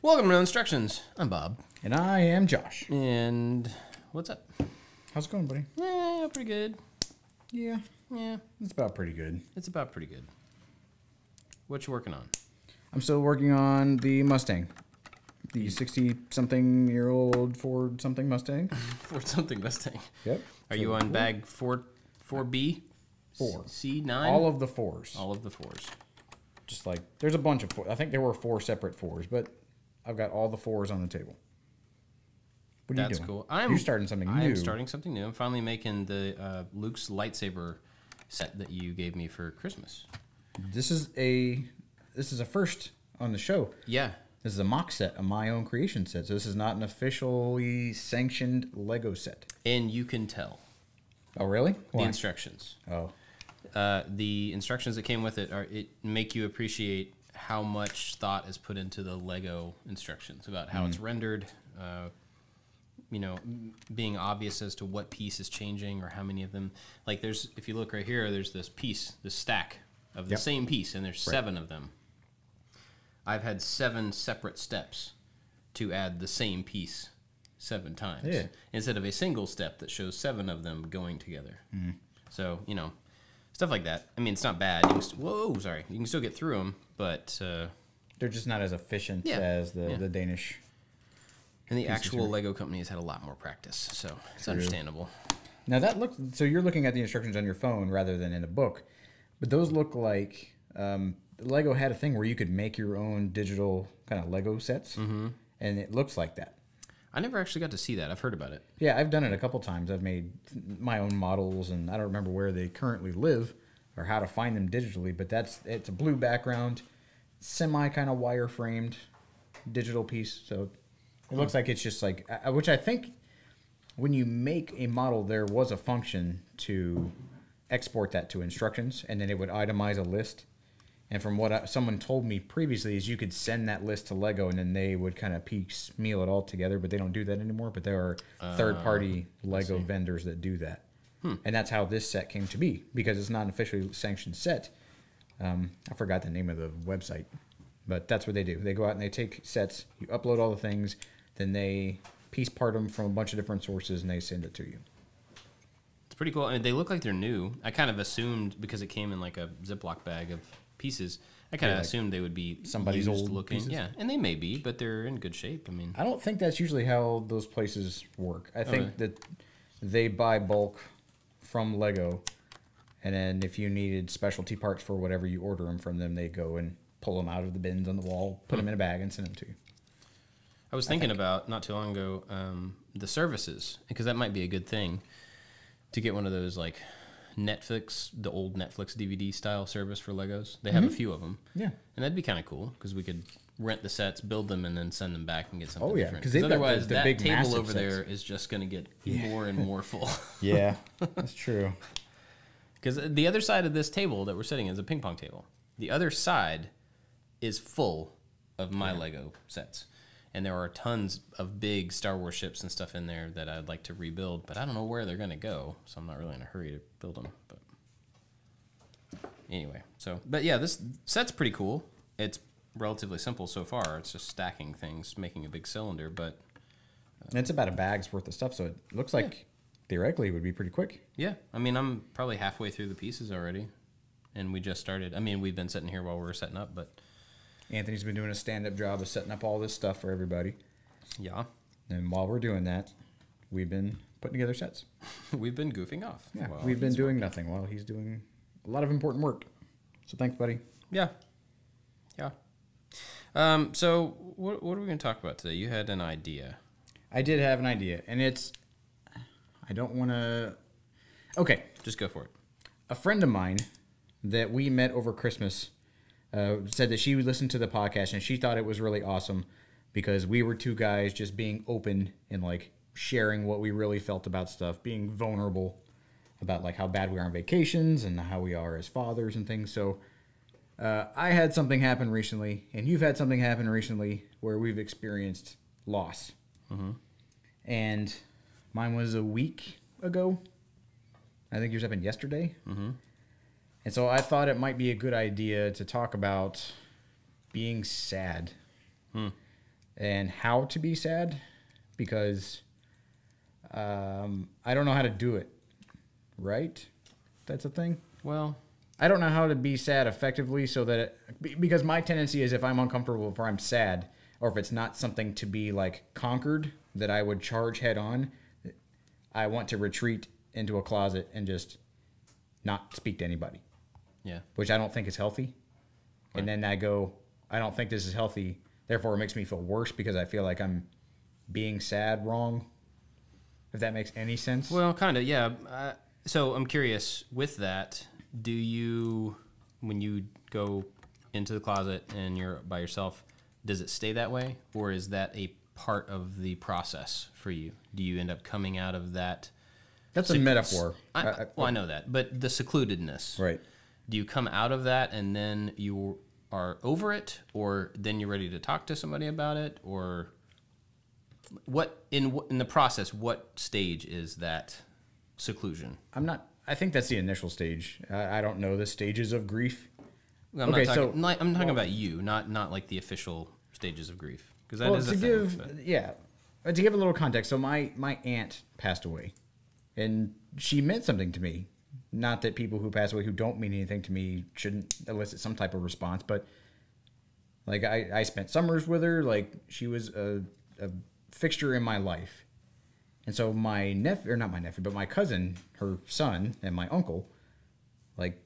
Welcome to Instructions. I'm Bob. And I am Josh. And what's up? How's it going, buddy? Yeah, pretty good. Yeah. Yeah. It's about pretty good. It's about pretty good. What you working on? I'm still working on the Mustang. The 60-something-year-old Ford-something Mustang. Ford-something Mustang. Yep. Are you on bag 4B? 4. C9? All of the 4s. All of the 4s. Just like, there's a bunch of 4s. I think there were 4 separate 4s, but I've got all the 4s on the table. What are you doing? That's cool. You're starting something new. I'm starting something new. I'm finally making the Luke's lightsaber set that you gave me for Christmas. This is a first on the show. Yeah. This is a mock set, a my own creation set. So this is not an officially sanctioned Lego set. And you can tell. Oh, really? Why? The instructions. Oh. The instructions that came with it make you appreciate how much thought is put into the Lego instructions about how it's rendered, being obvious as to what piece is changing or how many of them. Like if you look right here, there's this stack of the same piece, and there's 7 of them. I've had 7 separate steps to add the same piece 7 times instead of a single step that shows 7 of them going together. So, stuff like that. I mean, it's not bad. You can still get through them, but they're just not as efficient as the Danish. And the actual Lego company has had a lot more practice, so it's understandable. Now so you're looking at the instructions on your phone rather than in a book, but those look like Lego had a thing where you could make your own digital kind of Lego sets, and it looks like that. I never actually got to see that. I've heard about it. Yeah, I've done it a couple times. I've made my own models, and I don't remember where they currently live or how to find them digitally, but it's a blue background, semi kind of wire framed digital piece. So it looks like it's just like, which I think when you make a model, there was a function to export that to instructions, and then it would itemize a list. And from what someone told me previously is you could send that list to Lego, and then they would kind of piecemeal it all together, but they don't do that anymore. But there are third-party Lego vendors that do that. And that's how this set came to be, because it's not an officially sanctioned set. I forgot the name of the website, but that's what they do. They go out and they take sets, you upload all the things, then they piece part them from a bunch of different sources, and they send it to you. It's pretty cool. I mean, they look like they're new. I kind of assumed, because it came in like a Ziploc bag of pieces, I kind of assumed they would be somebody's old looking pieces. Yeah, and they may be, but they're in good shape. I mean, I don't think that's usually how those places work. I think that they buy bulk from Lego, and then if you needed specialty parts for whatever you order them from them, they go and pull them out of the bins on the wall, put them in a bag, and send them to you. I was thinking about, not too long ago, the services, because that might be a good thing to get one of those, like, Netflix, the old Netflix DVD style service for Legos. They have a few of them. Yeah. And that'd be kind of cool, because we could rent the sets, build them, and then send them back and get something different. Because otherwise, that big table over there is just going to get more and more full. Yeah, that's true. Because the other side of this table that we're sitting is a ping pong table. The other side is full of my Lego sets. And there are tons of big Star Wars ships and stuff in there that I'd like to rebuild, but I don't know where they're going to go, so I'm not really in a hurry to build them. But anyway, but yeah, this set's pretty cool. It's relatively simple so far. It's just stacking things, making a big cylinder, but... it's about a bag's worth of stuff, so it looks like theoretically it would be pretty quick. Yeah, I mean, I'm probably halfway through the pieces already, and we just started. I mean, we've been sitting here while we were setting up, but... Anthony's been doing a stand-up job of setting up all this stuff for everybody. Yeah. And while we're doing that, we've been putting together sets. We've been goofing off. Yeah, we've been doing nothing while he's doing a lot of important work. So thanks, buddy. Yeah. Yeah. So what are we going to talk about today? You had an idea. I did have an idea, and I don't want to... Okay. Just go for it. A friend of mine that we met over Christmas... said that she listened to the podcast and she thought it was really awesome because we were 2 guys just being open and like sharing what we really felt about stuff, being vulnerable about like how bad we are on vacations and how we are as fathers and things. So I had something happen recently, and you've had something happen recently where we've experienced loss. And mine was a week ago. I think yours happened yesterday. And so I thought it might be a good idea to talk about being sad and how to be sad because I don't know how to do it. Right? That's a thing. Well, I don't know how to be sad effectively so that because my tendency is if I'm uncomfortable, if I'm sad, or if it's not something to be like conquered that I would charge head on, I want to retreat into a closet and just not speak to anybody. Yeah. Which I don't think is healthy. Right. And then I go, I don't think this is healthy. Therefore, it makes me feel worse because I feel like I'm being sad wrong. If that makes any sense. Well, kind of, yeah. So I'm curious, with that, do you, when you go into the closet and you're by yourself, does it stay that way? Or is that a part of the process for you? Do you end up coming out of that? That's a metaphor. I know that. But the secludedness. Right. Do you come out of that and then you are over it? Or then you're ready to talk to somebody about it? Or what in the process, what stage is that seclusion? I think that's the initial stage. I don't know the stages of grief. I'm talking about you, not like the official stages of grief, because that is a thing. To give a little context, so my aunt passed away, and she meant something to me. Not that people who pass away who don't mean anything to me shouldn't elicit some type of response, but like I spent summers with her. Like she was a fixture in my life. And so my nephew, or not my nephew, but my cousin, her son, and my uncle, like,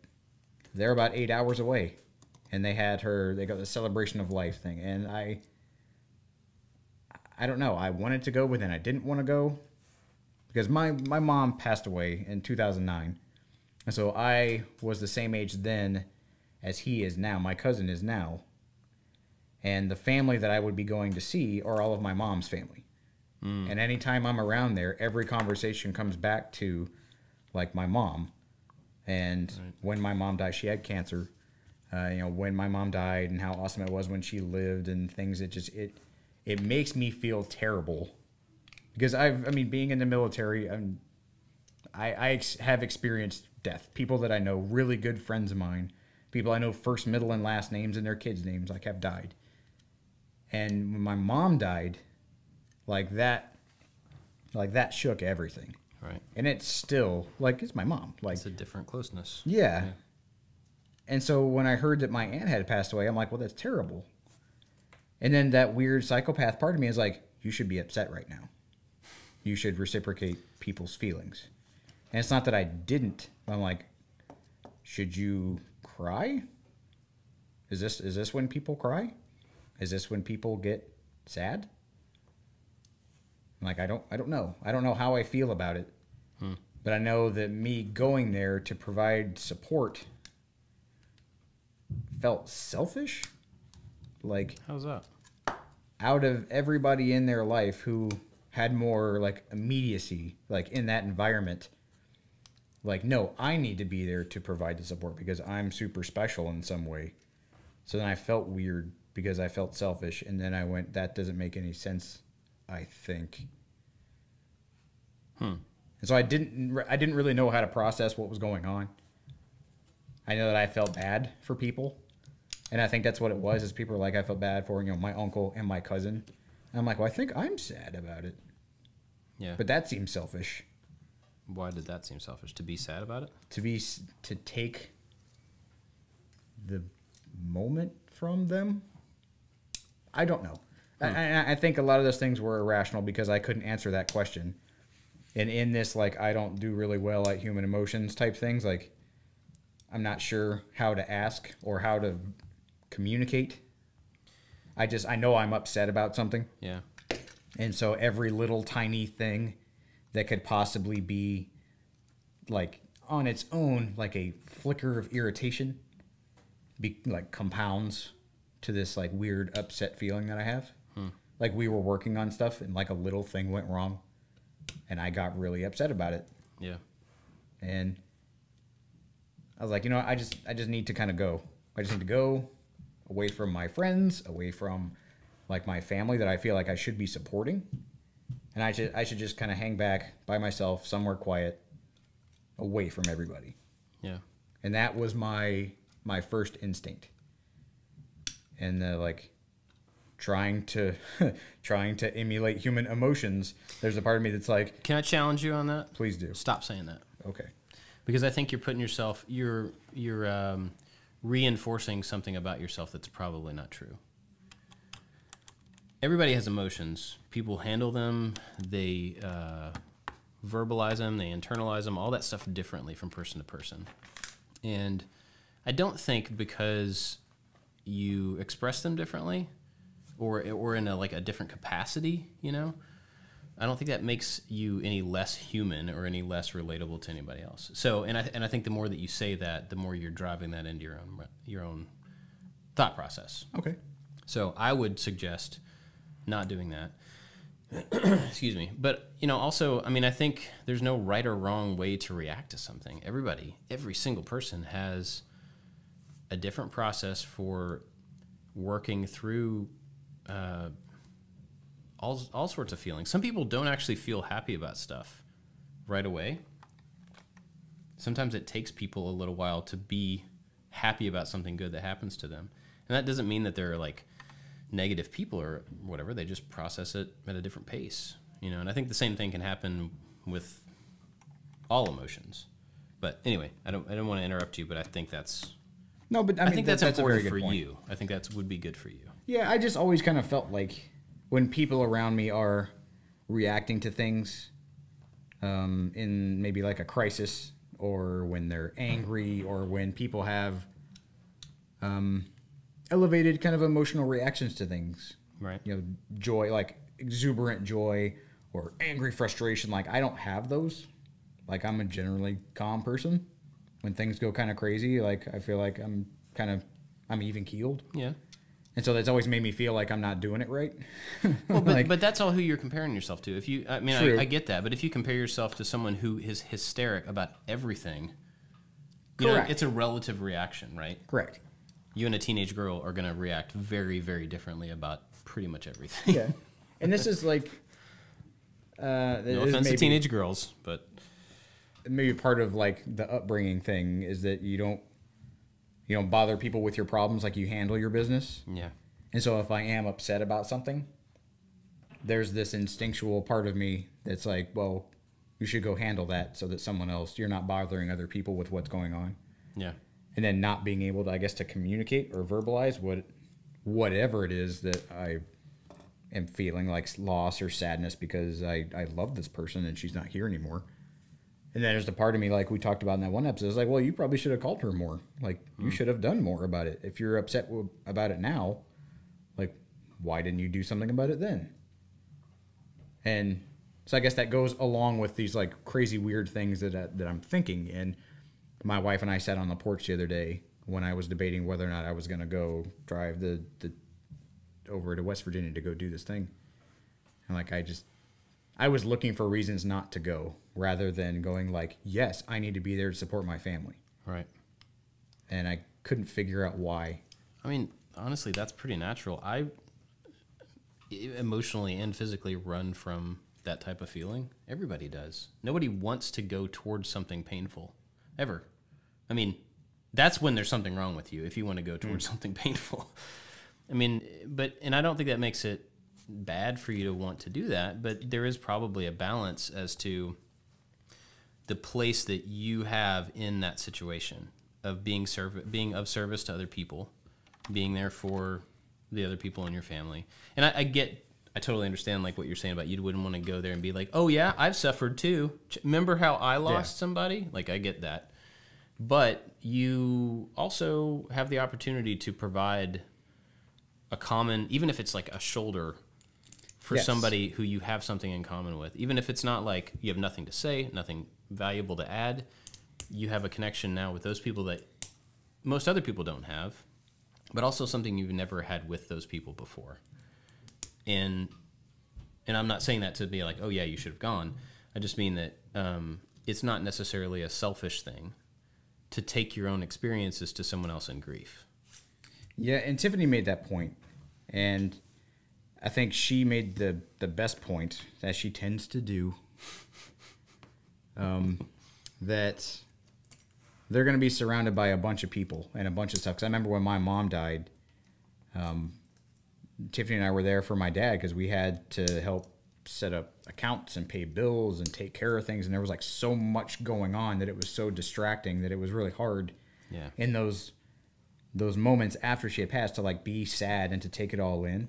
they're about 8 hours away. And they got the celebration of life thing. And I don't know, I wanted to go, but then I didn't want to go. Because my mom passed away in 2009. And so I was the same age then as he is now. My cousin is now. And the family that I would be going to see are all of my mom's family. And anytime I'm around there, every conversation comes back to, like, my mom. And when my mom died, she had cancer. When my mom died and how awesome it was when she lived and things. It makes me feel terrible. Because being in the military, I have experienced death. People that I know, really good friends of mine, people I know first, middle, and last names and their kids' names, like, have died. And when my mom died, like that shook everything. Right. And it's still, like, it's my mom. Like, it's a different closeness. Yeah. And so when I heard that my aunt had passed away, I'm like, well, that's terrible. And then that weird psychopath part of me is like, you should be upset right now. You should reciprocate people's feelings. And it's not that I didn't. I'm like, should you cry? Is this when people cry? Is this when people get sad? Like, I don't know. I don't know how I feel about it. But I know that me going there to provide support felt selfish. Like, how's that? Out of everybody in their life who had more, like, immediacy, like, in that environment, like, no, I need to be there to provide the support because I'm super special in some way. So then I felt weird because I felt selfish. And then I went, that doesn't make any sense, I think. And so I didn't really know how to process what was going on. I know that I felt bad for people. And I think that's what it was, is people were like, I felt bad for, my uncle and my cousin. And I'm like, well, I think I'm sad about it. Yeah. But that seems selfish. Why did that seem selfish? To be sad about it? To take the moment from them? I don't know. I think a lot of those things were irrational because I couldn't answer that question. And in this, like, I don't do really well at human emotions type things, like, I'm not sure how to ask or how to communicate. I know I'm upset about something. Yeah. And so every little tiny thing that could possibly be, like, on its own, like a flicker of irritation, like, compounds to this, like, weird upset feeling that I have. Like, we were working on stuff and, like, a little thing went wrong and I got really upset about it. Yeah. And I was like, I just need to kind of go. I just need to go away from my friends, away from, like, my family that I feel like I should be supporting. And I should just kind of hang back by myself, somewhere quiet, away from everybody. Yeah. And that was my first instinct. And like trying to trying to emulate human emotions, there's a part of me that's like, can I challenge you on that? Please do. Stop saying that. Okay. Because I think you're putting yourself, you're reinforcing something about yourself that's probably not true. Everybody has emotions. People handle them. They verbalize them. They internalize them. All that stuff differently from person to person. And I don't think because you express them differently, or in a different capacity, you know, I don't think that makes you any less human or any less relatable to anybody else. So, and I think the more that you say that, the more you're driving that into your own thought process. Okay. So I would suggest not doing that. Excuse me. But, you know, also, I mean, I think there's no right or wrong way to react to something. Every single person has a different process for working through all sorts of feelings. Some people don't actually feel happy about stuff right away. Sometimes it takes people a little while to be happy about something good that happens to them. And that doesn't mean that they're like negative people or whatever. They just process it at a different pace, you know. And I think the same thing can happen with all emotions. But anyway, I don't want to interrupt you, but I think that's no, but I think that's important for point. you. I think that would be good for you. Yeah, I just always kind of felt like when people around me are reacting to things in maybe like a crisis, or when they're angry, or when people have elevated kind of emotional reactions to things. Right. You know, joy, like exuberant joy, or angry frustration. Like, I don't have those. Like, I'm a generally calm person. When things go kind of crazy, like, I feel like I'm even keeled. Yeah. And so that's always made me feel like I'm not doing it right. Well, but that's all who you're comparing yourself to. If you, I mean, I get that, but if you compare yourself to someone who is hysteric about everything, you know, it's a relative reaction, right? Correct. You and a teenage girl are going to react very, very differently about pretty much everything. Yeah. And this is like... no offense to teenage girls, but... Maybe part of like the upbringing thing is that you don't bother people with your problems, like you handle your business. Yeah. And so if I am upset about something, there's this instinctual part of me that's like, well, you should go handle that so that you're not bothering other people with what's going on. Yeah. And then not being able to, I guess, to communicate or verbalize whatever it is that I am feeling, like loss or sadness because I love this person and she's not here anymore. And then there's the part of me, like we talked about in that one episode, it's like, well, you probably should have called her more. Like, you should have done more about it. If you're upset about it now, like, why didn't you do something about it then? And so I guess that goes along with these, like, crazy weird things that I'm thinking. And my wife and I sat on the porch the other day when I was debating whether or not I was going to go drive over to West Virginia to go do this thing. And, like, I was looking for reasons not to go rather than going like, yes, I need to be there to support my family. Right. And I couldn't figure out why. I mean, honestly, that's pretty natural. I emotionally and physically run from that type of feeling. Everybody does. Nobody wants to go towards something painful, ever. I mean, that's when there's something wrong with you, if you want to go towards something painful. I mean, and I don't think that makes it bad for you to want to do that, but there is probably a balance as to the place that you have in that situation of being of service to other people, being there for the other people in your family. And I totally understand like what you're saying about you wouldn't want to go there and be like, oh yeah, I've suffered too. Remember how I lost somebody? Like, I get that. But you also have the opportunity to provide a common, even if it's like a shoulder for somebody who you have something in common with. Even if it's not like you have nothing to say, nothing valuable to add, you have a connection now with those people that most other people don't have, but also something you've never had with those people before. And I'm not saying that to be like, oh yeah, you should have gone. I just mean that it's not necessarily a selfish thing to take your own experiences to someone else in grief. Yeah, and Tiffany made that point, and I think she made the best point, as she tends to do, that they're going to be surrounded by a bunch of people and a bunch of stuff. Because I remember when my mom died, Tiffany and I were there for my dad because we had to help set up accounts and pay bills and take care of things. And there was like so much going on that it was so distracting that it was really hard in those moments after she had passed to like be sad and to take it all in.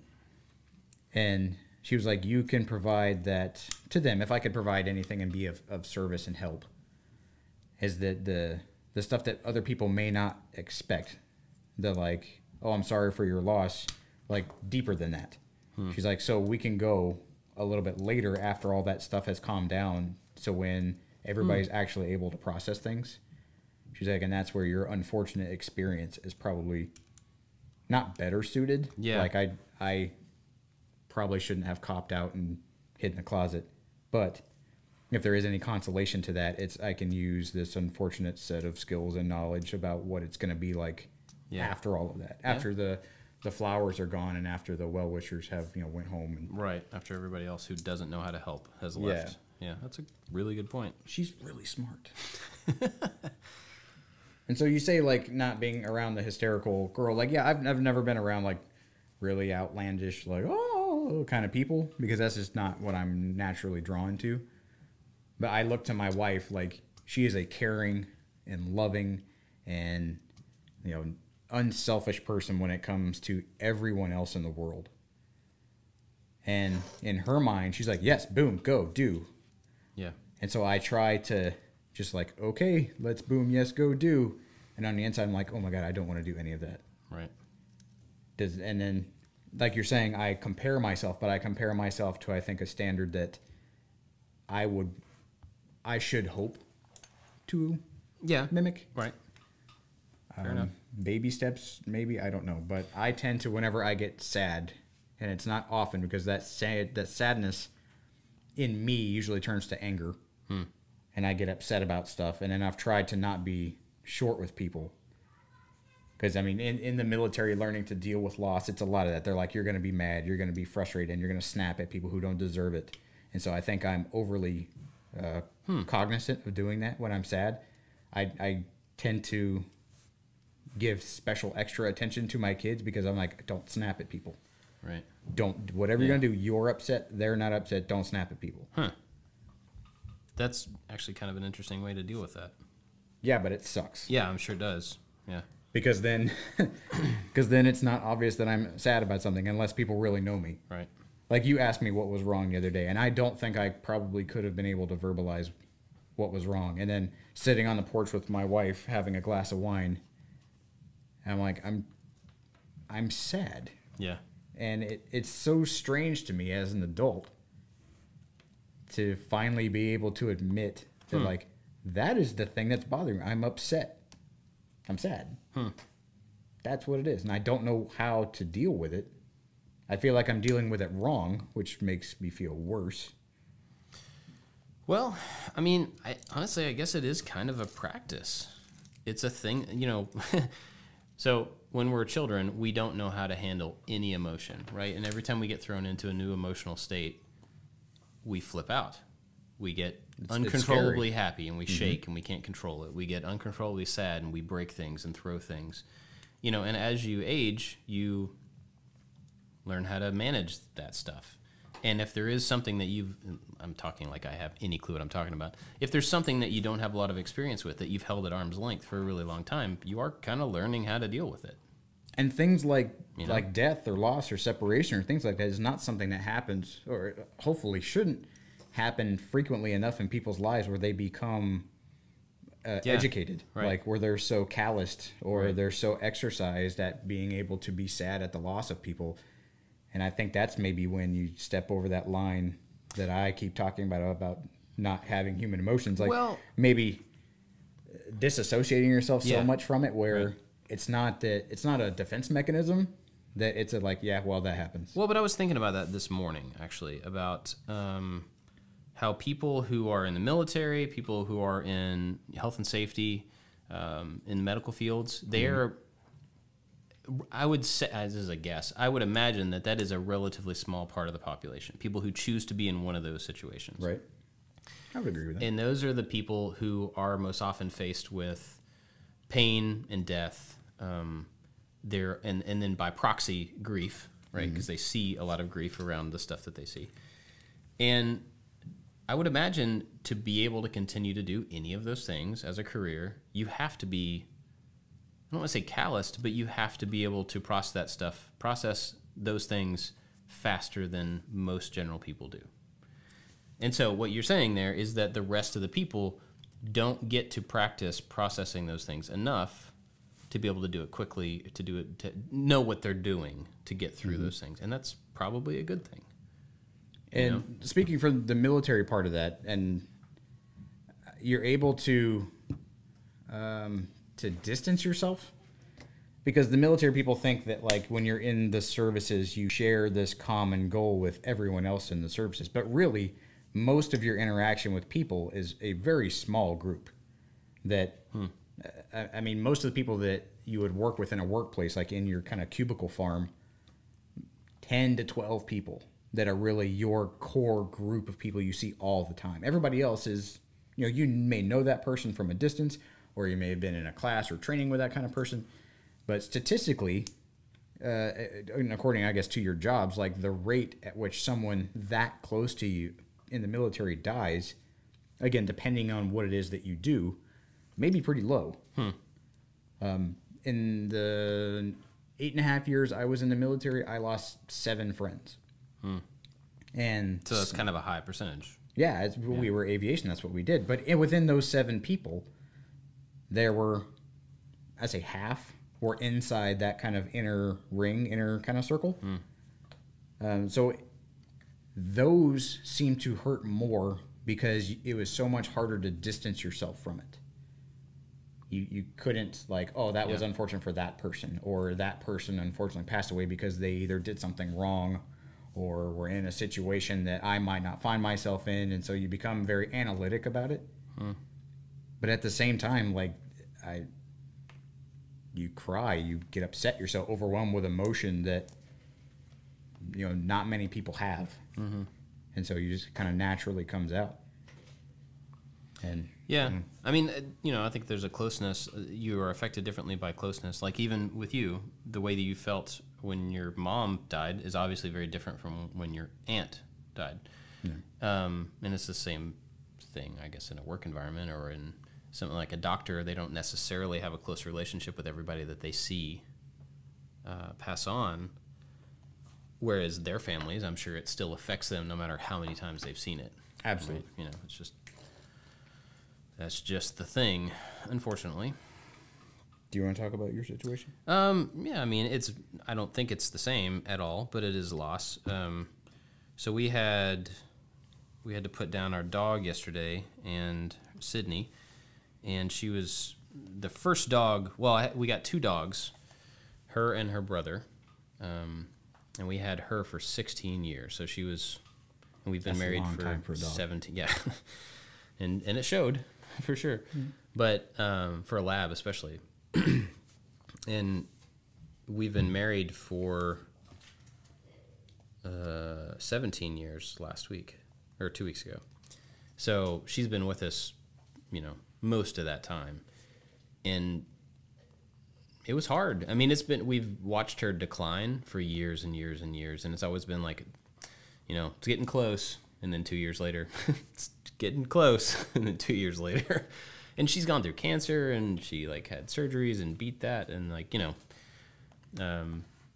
And she was like, you can provide that to them. If I could provide anything and be of service and help, is that the stuff that other people may not expect. The like, oh, I'm sorry for your loss, like deeper than that. She's like, so we can go a little bit later after all that stuff has calmed down. So when everybody's actually able to process things, she's like, and that's where your unfortunate experience is probably not better suited. Yeah. Like I probably shouldn't have copped out and hid in the closet, but if there is any consolation to that, it's I can use this unfortunate set of skills and knowledge about what it's going to be like after all of that, after the flowers are gone and after the well-wishers have went home and right after everybody else who doesn't know how to help has left. Yeah, that's a really good point. She's really smart. And so you say like not being around the hysterical girl, like I've never been around like really outlandish like kind of people because that's just not what I'm naturally drawn to. But I look to my wife like she is a caring and loving and unselfish person when it comes to everyone else in the world. And in her mind, she's like, yes, boom, go, do. Yeah. And so I try to just like, okay, let's boom, yes, go, do. And on the inside, I'm like, oh my God, I don't want to do any of that. Right. And then, like you're saying, I compare myself, but I compare myself to, I think, a standard that I should hope to mimic. Right. Fair enough. Baby steps, maybe, I don't know. But I tend to, whenever I get sad, and it's not often because that sadness in me usually turns to anger. And I get upset about stuff. And then I've tried to not be short with people. Because, I mean, in the military, learning to deal with loss, it's a lot of that. They're like, you're going to be mad, you're going to be frustrated, and you're going to snap at people who don't deserve it. And so I think I'm overly cognizant of doing that when I'm sad. I tend to give special extra attention to my kids because I'm like, don't snap at people. Right. Don't, whatever you're going to do, you're upset, they're not upset, don't snap at people. That's actually kind of an interesting way to deal with that. Yeah, but it sucks. Yeah, I'm sure it does. Yeah. Because then it's not obvious that I'm sad about something unless people really know me. Right. Like you asked me what was wrong the other day, and I don't think I probably could have been able to verbalize what was wrong. And then sitting on the porch with my wife having a glass of wine, and I'm like, I'm sad. Yeah. And it's so strange to me as an adult to finally be able to admit that like that is the thing that's bothering me. I'm upset. I'm sad. That's what it is. And I don't know how to deal with it. I feel like I'm dealing with it wrong, which makes me feel worse. Well, I mean, honestly, I guess it is kind of a practice. It's a thing, So when we're children, we don't know how to handle any emotion, right? And every time we get thrown into a new emotional state, we flip out. We get uncontrollably happy and we shake and we can't control it. We get uncontrollably sad and we break things and throw things. And as you age, you learn how to manage that stuff. And if there is something that I'm talking like I have any clue what I'm talking about. If there's something that you don't have a lot of experience with that you've held at arm's length for a really long time, you are kind of learning how to deal with it. And things like death or loss or separation or things like that is not something that happens or hopefully shouldn't happen frequently enough in people's lives where they become educated, like where they're so calloused or they're so exercised at being able to be sad at the loss of people. And I think that's maybe when you step over that line that I keep talking about not having human emotions, like maybe disassociating yourself so much from it where it's not a defense mechanism, that it's that happens. Well, but I was thinking about that this morning, actually, about how people who are in the military, people who are in health and safety, in the medical fields, they are, I would say, as is a guess, I would imagine that is a relatively small part of the population, people who choose to be in one of those situations. Right. I would agree with that. And those are the people who are most often faced with pain and death, and then by proxy, grief, right? Because they see a lot of grief around the stuff that they see. And I would imagine to be able to continue to do any of those things as a career, you have to be, I don't want to say calloused, but you have to be able to process those things faster than most general people do. And so what you're saying there is that the rest of the people don't get to practice processing those things enough to be able to do it quickly, to know what they're doing to get through those things. And that's probably a good thing. And speaking from the military part of that, and you're able to distance yourself, because the military people think that, like, when you're in the services, you share this common goal with everyone else in the services. But really, most of your interaction with people is a very small group. That, I mean, most of the people that you would work with in a workplace, like in your kind of cubicle farm, 10 to 12 people that are really your core group of people you see all the time. Everybody else is, you may know that person from a distance, or you may have been in a class or training with that kind of person. But statistically, according, I guess, to your jobs, like the rate at which someone that close to you in the military dies, again, depending on what it is that you do, may be pretty low. In the 8.5 years I was in the military, I lost 7 friends. And so that's kind of a high percentage. Yeah, we were aviation. That's what we did. But within those 7 people, there were, I'd say half were inside that kind of inner ring, inner kind of circle. So those seem to hurt more because it was so much harder to distance yourself from it. You couldn't, like, oh, that was unfortunate for that person, or that person unfortunately passed away because they either did something wrong or were in a situation that I might not find myself in, and so you become very analytic about it. But at the same time, like, you cry, you get upset, you're so overwhelmed with emotion that, not many people have. And so you just kind of naturally comes out. And I mean, I think there's a closeness. You are affected differently by closeness. Like, even with you, the way that you felt when your mom died is obviously very different from when your aunt died. And it's the same thing, I guess, in a work environment or in something like a doctor. They don't necessarily have a close relationship with everybody that they see pass on. Whereas their families, I'm sure it still affects them no matter how many times they've seen it. Absolutely. Right? That's just the thing, unfortunately. Do you want to talk about your situation? Yeah, I mean, I don't think it's the same at all, but it is a loss. So we had to put down our dog yesterday, and Sydney, and she was the first dog. Well, we got 2 dogs, her and her brother, and we had her for 16 years. So she was, and we've been married for 17. Yeah, and it showed. For sure. But for a lab especially. And we've been married for 17 years last week, or 2 weeks ago. So she's been with us, most of that time. And it was hard. I mean, we've watched her decline for years and years and years, and it's always been like, it's getting close. And then 2 years later, it's getting close. And then 2 years later, and she's gone through cancer, and she had surgeries and beat that, and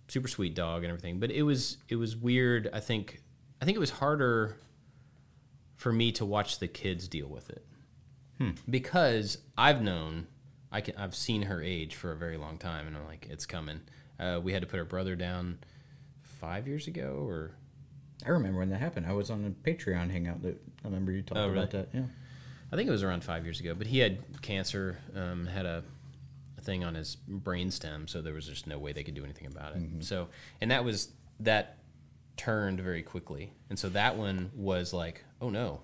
super sweet dog and everything. But it was weird. I think it was harder for me to watch the kids deal with it because I've seen her age for a very long time, and I'm like, it's coming. We had to put her brother down 5 years ago, or. I remember when that happened. I was on a Patreon hangout. I remember you talking about that. Yeah, I think it was around 5 years ago. But he had cancer, had a thing on his brainstem, so there was just no way they could do anything about it. So, and that turned very quickly, and so that one was like, oh no,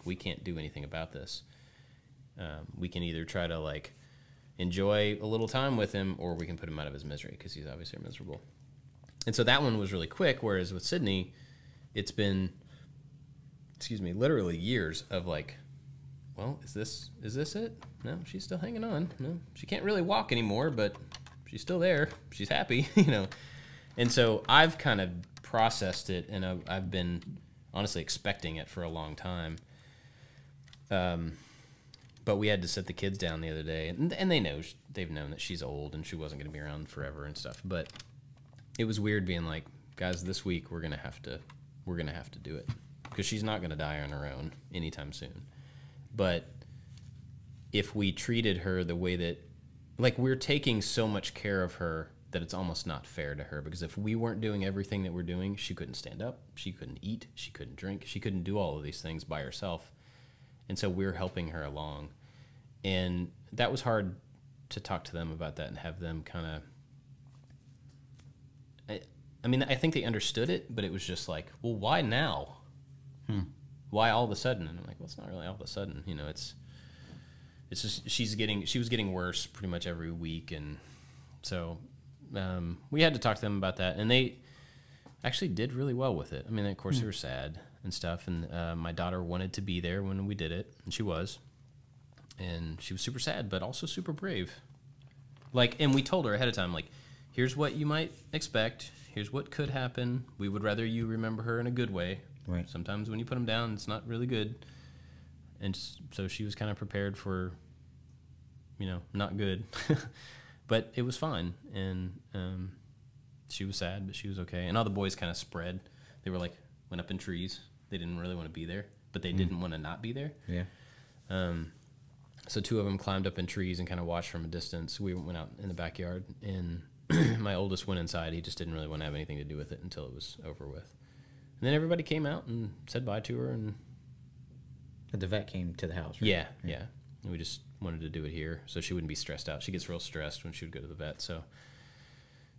we can't do anything about this. We can either try to enjoy a little time with him, or we can put him out of his misery because he's obviously miserable. And so that one was really quick. Whereas with Sydney, it's been, literally years of well, is this it? No, she's still hanging on. No, she can't really walk anymore, but she's still there. She's happy, And so I've kind of processed it, and I've been honestly expecting it for a long time. But we had to sit the kids down the other day, and they've known that she's old and she wasn't going to be around forever and stuff. But it was weird being like, guys, this week we're gonna have to do it because she's not gonna die on her own anytime soon. But if we treated her the way that, like, we're taking so much care of her that it's almost not fair to her, because if we weren't doing everything that we're doing, she couldn't stand up, she couldn't eat, she couldn't drink, she couldn't do all of these things by herself. And so we're helping her along. And that was hard to talk to them about that and have them kind of, I mean, I think they understood it, but it was just like, well, why now? Why all of a sudden? And I'm like, well, it's not really all of a sudden. You know, it's just she was getting worse pretty much every week. And so we had to talk to them about that. And they actually did really well with it. I mean, of course, they were sad and stuff. And my daughter wanted to be there when we did it, and she was. And she was super sad, but also super brave. Like, and we told her ahead of time, like, here's what you might expect. Here's what could happen. We would rather you remember her in a good way. Right. Sometimes when you put them down, it's not really good. And so she was kind of prepared for, you know, not good. But it was fine. And she was sad, but she was okay. And all the boys kind of spread. They were like, went up in trees. They didn't really want to be there, but they didn't want to not be there. Yeah. So two of them climbed up in trees and kind of watched from a distance. We went out in the backyard, and my oldest went inside. He just didn't really want to have anything to do with it until it was over with. And then everybody came out and said bye to her. And But the vet came to the house, right? yeah. And we just wanted to do it here so she wouldn't be stressed out. She gets real stressed when she would go to the vet. So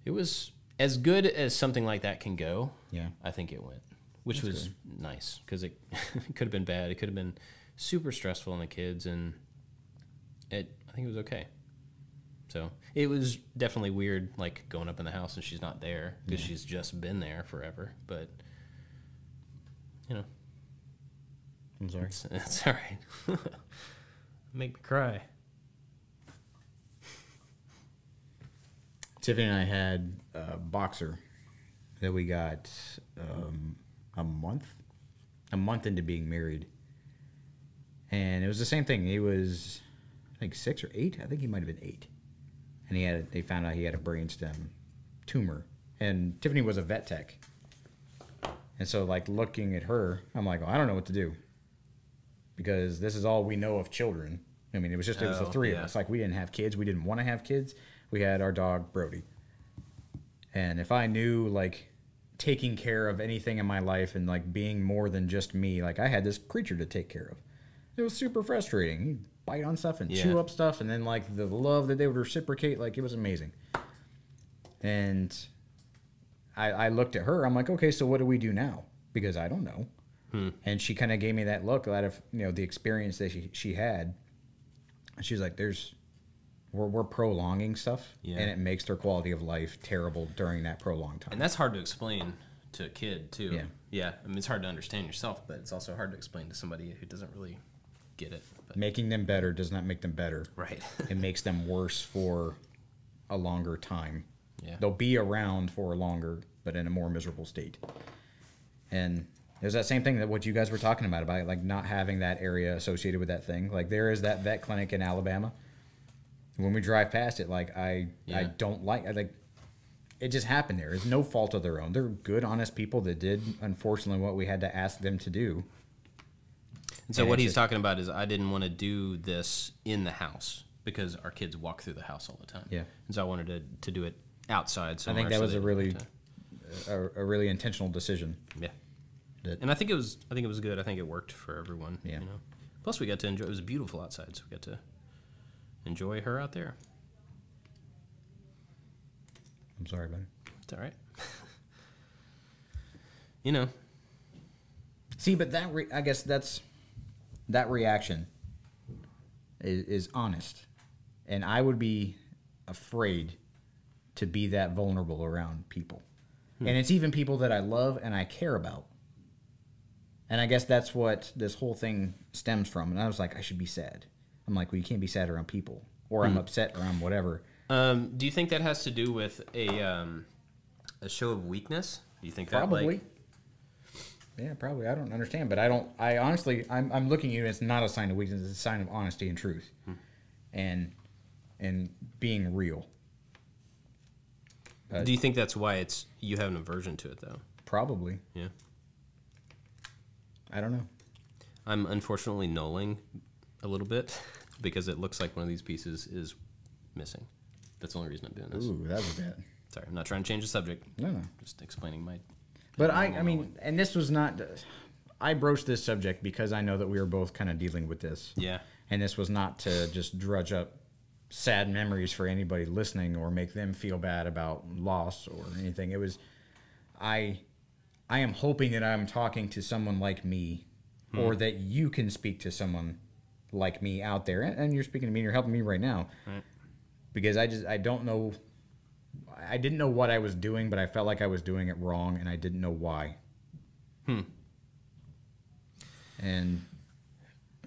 it was as good as something like that can go. Yeah, I think it went, which was nice, because it could have been bad. It could have been super stressful on the kids, and I think it was okay. So it was definitely weird, like going up in the house and she's not there, because she's just been there forever. But you know, I'm sorry. It's all right. Make me cry. Tiffany and I had a boxer that we got a month into being married. And it was the same thing. He was, I think, 6 or 8. I think he might have been 8. And they found out he had a brainstem tumor. And Tiffany was a vet tech. And so, like, looking at her, I'm like, well, I don't know what to do, because this is all we know of children. I mean, it was the three of us. Like, we didn't have kids. We didn't want to have kids. We had our dog, Brody. And if I knew, like, taking care of anything in my life and, like, being more than just me, like, I had this creature to take care of. It was super frustrating. He'd bite on stuff and chew up stuff, and then, like, the love that they would reciprocate, like, it was amazing. And I looked at her. I'm like, okay, so what do we do now? Because I don't know. And she kind of gave me that look out of, you know, the experience that she had. And she's like, we're prolonging stuff, and it makes their quality of life terrible during that prolonged time. And that's hard to explain to a kid, too. Yeah. I mean, it's hard to understand yourself, but it's also hard to explain to somebody who doesn't really get it. But making them better does not make them better. Right. It makes them worse for a longer time. Yeah. They'll be around for longer, but in a more miserable state. And there's that same thing that what you guys were talking about like not having that area associated with that thing. Like, there is that vet clinic in Alabama. When we drive past it, like, I don't like it just happened there. It's no fault of their own. They're good, honest people that did, unfortunately, what we had to ask them to do. And so what he's talking about is, I didn't want to do this in the house because our kids walk through the house all the time. Yeah. And so I wanted to do it outside. I think that was a really intentional decision. Yeah. And I think it was good. I think it worked for everyone. Yeah. You know? Plus, we got to enjoy. It was beautiful outside, so we got to enjoy her out there. I'm sorry about it. It's all right. You know. See, but I guess that reaction is honest, and I would be afraid to be that vulnerable around people, and it's even people that I love and I care about. And I guess that's what this whole thing stems from. And I was like, I should be sad. I'm like, well, you can't be sad around people, or I'm upset around whatever. Do you think that has to do with a a show of weakness? Do you think Probably. that, like... Yeah, probably. I don't understand, but I honestly, I'm looking at you, it's not a sign of weakness, it's a sign of honesty and truth. And being real. Do you think that's why you have an aversion to it, though? Probably. Yeah. I don't know. I'm unfortunately nulling a little bit because it looks like one of these pieces is missing. That's the only reason I'm doing this. Ooh, that was bad. Sorry, I'm not trying to change the subject. No. Just explaining my... But I mean, and this was not... I broached this subject because I know that we were both kind of dealing with this. Yeah. And this was not to just drudge up sad memories for anybody listening or make them feel bad about loss or anything. It was... I am hoping that I'm talking to someone like me or that you can speak to someone like me out there. And you're speaking to me and you're helping me right now. Right. Because I don't know... I didn't know what I was doing, but I felt like I was doing it wrong, and I didn't know why. And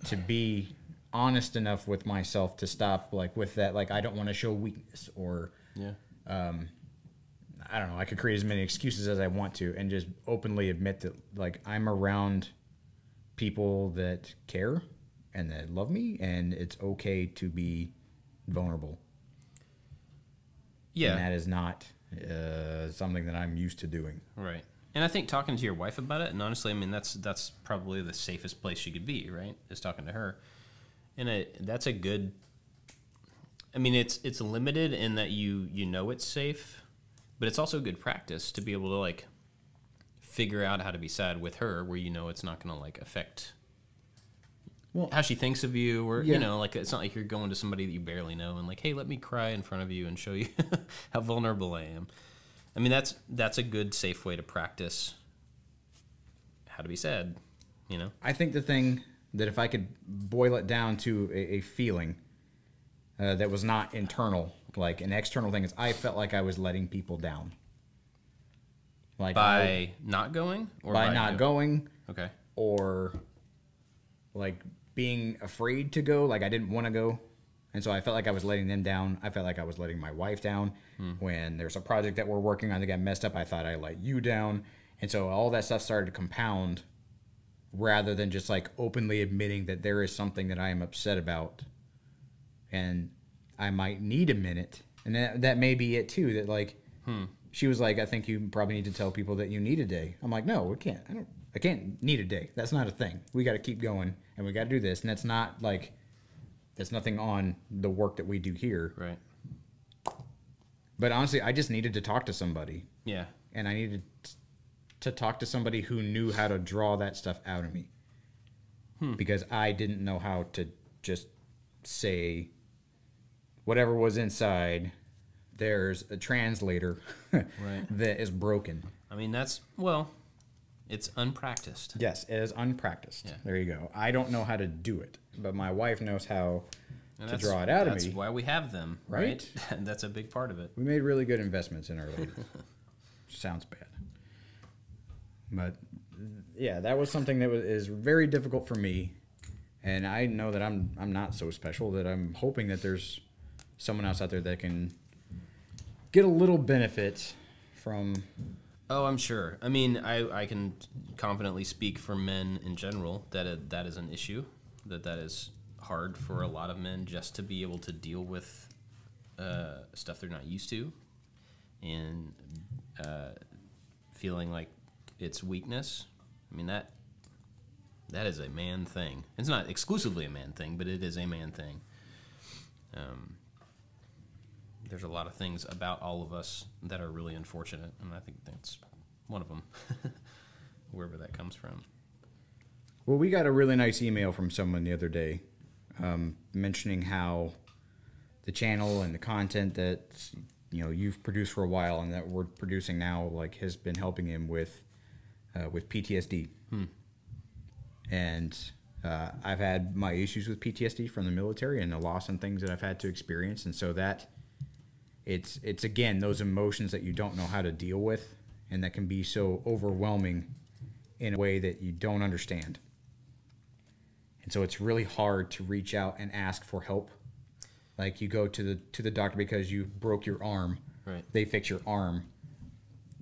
to be honest enough with myself to stop, like, with that, like, I don't want to show weakness, or, I don't know, I could create as many excuses as I want to, and just openly admit that, like, I'm around people that care, and that love me, and it's okay to be vulnerable. Yeah. And that is not something that I'm used to doing. Right. And I think talking to your wife about it, and honestly, I mean, that's probably the safest place you could be, right? Is talking to her. And that's a good... I mean, it's limited in that you know it's safe, but it's also good practice to be able to, like, figure out how to be sad with her where you know it's not going to, like, affect... Well, how she thinks of you, or, you know, like, it's not like you're going to somebody that you barely know and like, hey, let me cry in front of you and show you how vulnerable I am. I mean, that's a good, safe way to practice how to be sad, you know? I think the thing that if I could boil it down to a feeling that was not internal, like an external thing, is I felt like I was letting people down. Like by not going? Or by not going. Okay. Or, like, being afraid to go, like I didn't want to go. And so I felt like I was letting them down. I felt like I was letting my wife down. When there's a project that we're working on that got messed up, I thought I let you down. And so all that stuff started to compound rather than just, like, openly admitting that there is something that I am upset about. And I might need a minute. And that may be it too, that, like, she was like, I think you probably need to tell people that you need a day. I'm like, no, we can't. I can't need a day. That's not a thing. We got to keep going, and we got to do this. And that's not, like, that's nothing on the work that we do here. Right. But honestly, I just needed to talk to somebody. Yeah. And I needed to talk to somebody who knew how to draw that stuff out of me. Because I didn't know how to just say whatever was inside. There's a translator that is broken. I mean, that's, well... It's unpracticed. Yes, it is unpracticed. Yeah. There you go. I don't know how to do it, but my wife knows how to draw it out of me. That's why we have them, right? That's a big part of it. We made really good investments in our lady. Sounds bad. But, yeah, that was something that is very difficult for me, and I know that I'm not so special, that I'm hoping that there's someone else out there that can get a little benefit from... Oh, I'm sure. I mean, I can confidently speak for men in general that that is an issue, that is hard for a lot of men just to be able to deal with stuff they're not used to, and feeling like it's weakness. I mean, that is a man thing. It's not exclusively a man thing, but it is a man thing. There's a lot of things about all of us that are really unfortunate, and I think that's one of them, wherever that comes from. Well, we got a really nice email from someone the other day mentioning how the channel and the content that, you know, you've produced for a while and that we're producing now, like, has been helping him with PTSD. And I've had my issues with PTSD from the military and the loss and things that I've had to experience, and so that it's again those emotions that you don't know how to deal with, and that can be so overwhelming in a way that you don't understand. And so it's really hard to reach out and ask for help. Like, you go to the doctor because you broke your arm. Right. They fix your arm.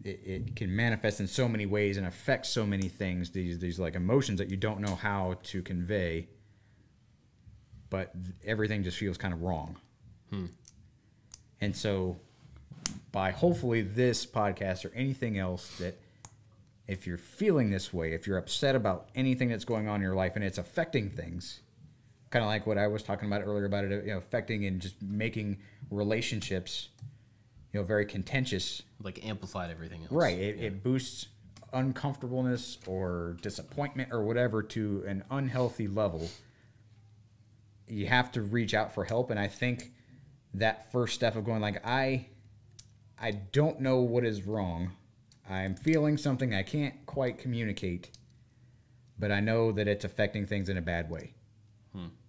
it can manifest in so many ways and affect so many things, these like emotions that you don't know how to convey, but everything just feels kind of wrong. And so by hopefully this podcast or anything else, that if you're feeling this way, if you're upset about anything that's going on in your life and it's affecting things, kind of like what I was talking about earlier about it, affecting and just making relationships, very contentious. Like amplified everything else. Right. It boosts uncomfortableness or disappointment or whatever to an unhealthy level. You have to reach out for help. And I think that first step of going like, I don't know what is wrong. I'm feeling something I can't quite communicate, but I know that it's affecting things in a bad way.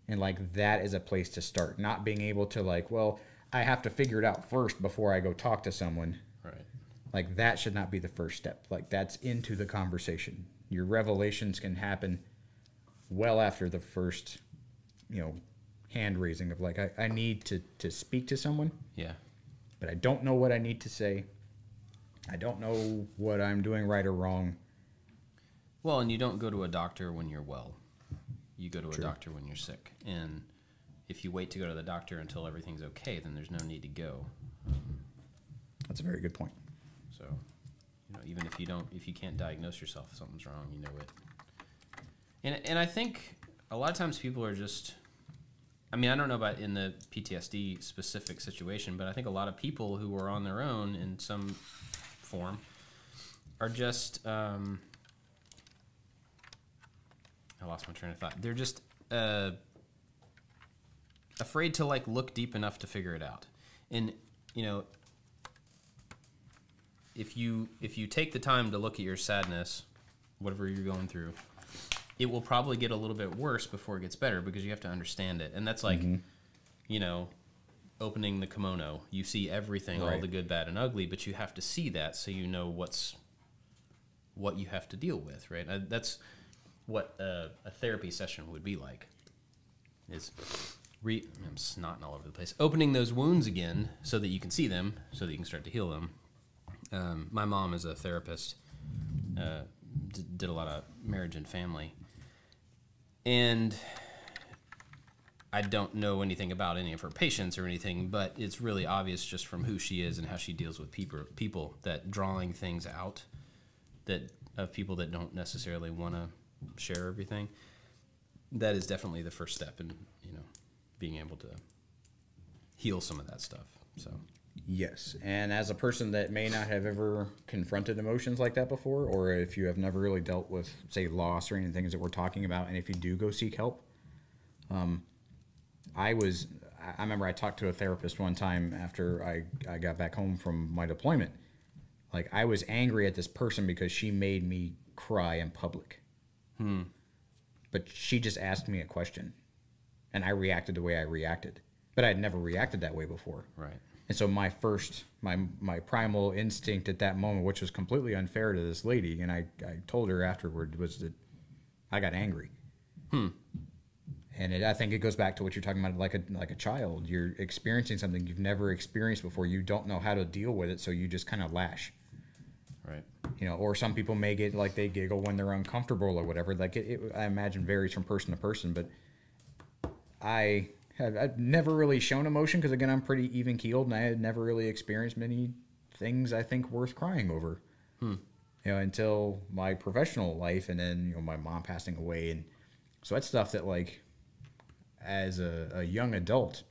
And like that is a place to start. Not being able to like, well, I have to figure it out first before I go talk to someone. Right. Like that should not be the first step. Like that's into the conversation. Your revelations can happen well after the first, hand raising of like, I need to speak to someone. Yeah. But I don't know what I need to say. I don't know what I'm doing right or wrong. Well, and you don't go to a doctor when you're well. You go to True. a doctor when you're sick. And if you wait to go to the doctor until everything's okay, then there's no need to go. That's a very good point. So, even if you can't diagnose yourself, something's wrong, you know it. And I think a lot of times people are just, I don't know about in the PTSD specific situation, but I think a lot of people who are on their own in some form are just, I lost my train of thought. They're just afraid to like look deep enough to figure it out. And if you take the time to look at your sadness, whatever you're going through, it will probably get a little bit worse before it gets better because you have to understand it. And that's like, opening the kimono. You see everything, right. all the good, bad, and ugly, but you have to see that so you know what you have to deal with, right? That's what a therapy session would be like. Is I'm snotting all over the place. Opening those wounds again so that you can see them, so that you can start to heal them. My mom is a therapist, did a lot of marriage and family. And I don't know anything about any of her patients or anything, but it's really obvious just from who she is and how she deals with people that drawing things out of people that don't necessarily want to share everything, that is definitely the first step in, being able to heal some of that stuff. So yes, and as a person that may not have ever confronted emotions like that before, or if you have never really dealt with, say, loss or any things that we're talking about, and if you do go seek help, I remember I talked to a therapist one time after I got back home from my deployment. Like, I was angry at this person because she made me cry in public. But she just asked me a question, and I reacted the way I reacted. But I had never reacted that way before. right. And so my primal instinct at that moment, which was completely unfair to this lady, and I told her afterward, was that I got angry. And I think it goes back to what you're talking about, like a child. You're experiencing something you've never experienced before. You don't know how to deal with it, so you just kind of lash. Right. Or some people may get like they giggle when they're uncomfortable or whatever. Like I imagine varies from person to person, but I've never really shown emotion because, again, I'm pretty even keeled, and I had never really experienced many things I think worth crying over. Until my professional life, and then my mom passing away, and so that's stuff that, like, as a young adult,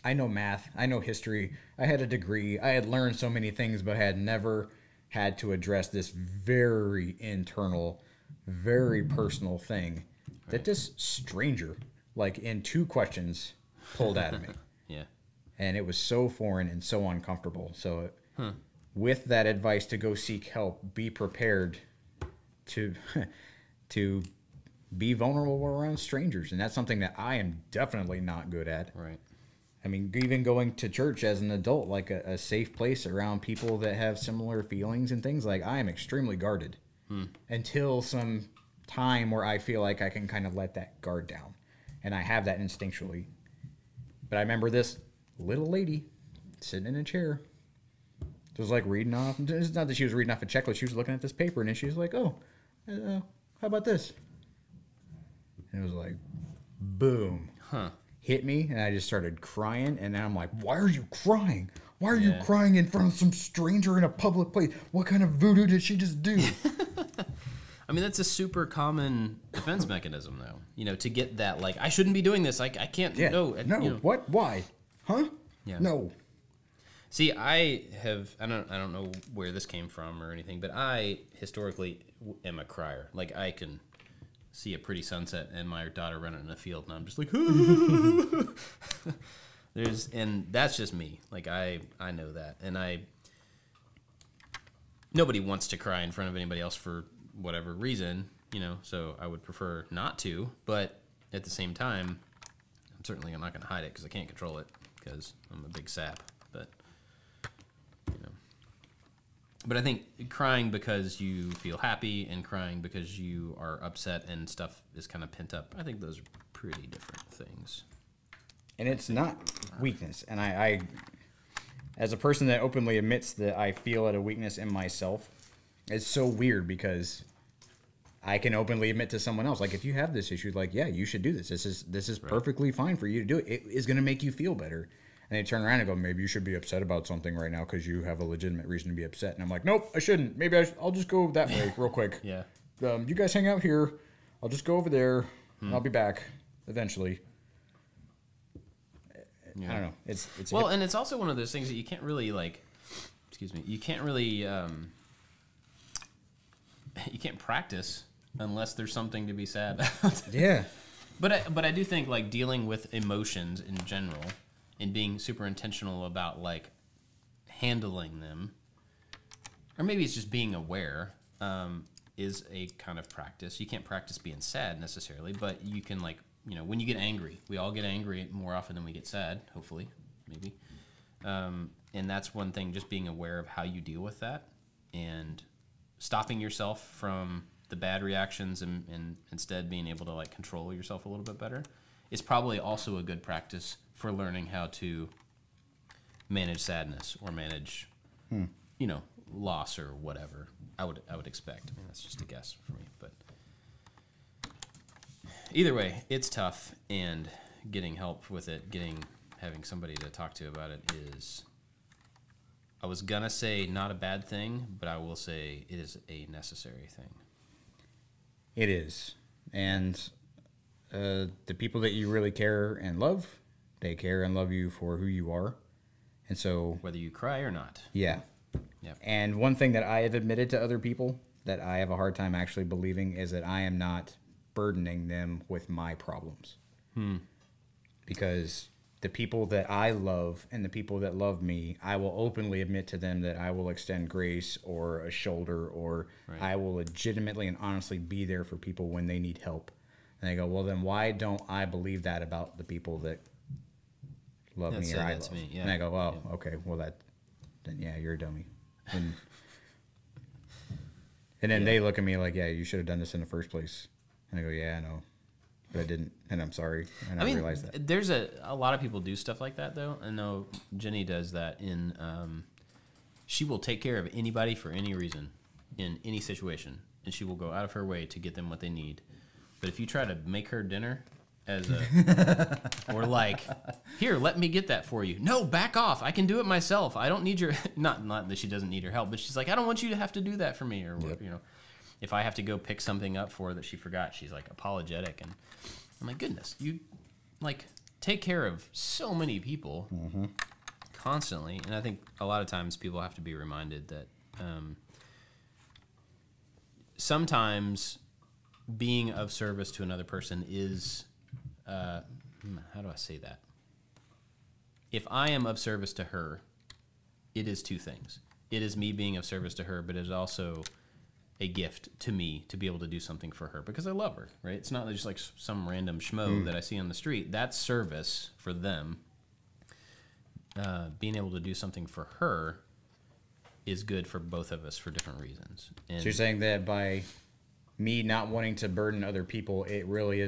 I know math, I know history, I had a degree, I had learned so many things, but I had never had to address this very internal, very personal thing that this stranger, like, in 2 questions, pulled out of me. Yeah. And it was so foreign and so uncomfortable. So with that advice to go seek help, be prepared to be vulnerable around strangers. And that's something that I am definitely not good at. Right. I mean, even going to church as an adult, like a safe place around people that have similar feelings and things, like, I am extremely guarded until some time where I feel like I can kind of let that guard down. And I have that instinctually. But I remember this little lady sitting in a chair, was like reading off. It's not that she was reading off a checklist. She was looking at this paper, and then she was like, "Oh, how about this?" And it was like, boom, hit me, and I just started crying. And then I'm like, "Why are you crying? Why are you crying in front of some stranger in a public place? What kind of voodoo did she just do?" I mean, that's a super common defense mechanism, though. You know, to get that, like, I shouldn't be doing this. I can't. Yeah. No. No. You know. What? Why? Huh? Yeah. No. See, I don't know where this came from or anything, but I historically am a crier. Like, I can see a pretty sunset and my daughter running in the field, and I'm just like, and that's just me. Like, I know that, and nobody wants to cry in front of anybody else for whatever reason, you know. So I would prefer not to, but at the same time, I'm certainly not going to hide it because I can't control it because I'm a big sap. But But I think crying because you feel happy and crying because you are upset and stuff is kind of pent up, I think those are pretty different things. And it's not weakness. And I, as a person that openly admits that I feel at a weakness in myself, it's so weird because I can openly admit to someone else, like, if you have this issue, like, yeah, you should do this. This is right. Perfectly fine for you to do it. It is going to make you feel better. And they turn around and go, maybe you should be upset about something right now because you have a legitimate reason to be upset. And I'm like, nope, I shouldn't. Maybe I'll just go that way real quick. Yeah. You guys hang out here. I'll just go over there, and I'll be back eventually. Yeah. I don't know. It's well, and it's also one of those things that you can't really, like, you can't really, you can't practice unless there's something to be sad about. Yeah. But I do think, like, dealing with emotions in general and being super intentional about, like, handling them, or maybe it's just being aware, is a kind of practice. You can't practice being sad necessarily, but you can, like, you know, when you get angry, we all get angry more often than we get sad, hopefully, maybe. And that's one thing, just being aware of how you deal with that and stopping yourself from the bad reactions and instead being able to, like, control yourself a little bit better is probably also a good practice for learning how to manage sadness or manage, you know, loss or whatever. I would expect. I mean, that's just a guess for me, but either way, it's tough, and getting help with it, having somebody to talk to about it is, I was gonna say not a bad thing, but I will say it is a necessary thing. It is, and the people that you really care and love, they care and love you for who you are, and so whether you cry or not. Yeah. Yep. And one thing that I have admitted to other people that I have a hard time actually believing is that I am not burdening them with my problems. Because the people that I love and the people that love me, I will openly admit to them that I will extend grace or a shoulder, or right. I will legitimately and honestly be there for people when they need help. And they go, well, then why don't I believe that about the people that love me or I love? Me. Yeah. And I go, well, yeah. Okay, well, then yeah, you're a dummy. And then they look at me like, yeah, you should have done this in the first place. And I go, yeah, I know, but I didn't, and I'm sorry. And I realize that. There's a lot of people do stuff like that, though. I know Jenny does that in, she will take care of anybody for any reason in any situation, and she will go out of her way to get them what they need. But if you try to make her dinner or like, here, let me get that for you. No, back off. I can do it myself. I don't need your, not that she doesn't need your help, but she's like, I don't want you to have to do that for me, or yep. You know. If I have to go pick something up for her that she forgot, she's like apologetic, and I'm like, goodness, you like take care of so many people constantly, and I think a lot of times people have to be reminded that sometimes being of service to another person is, how do I say that? If I am of service to her, it is two things. It is me being of service to her, but it is also a gift to me to be able to do something for her because I love her, right? It's not just like some random schmo that I see on the street. That's service for them. Being able to do something for her is good for both of us for different reasons. And so you're saying that by me not wanting to burden other people, it really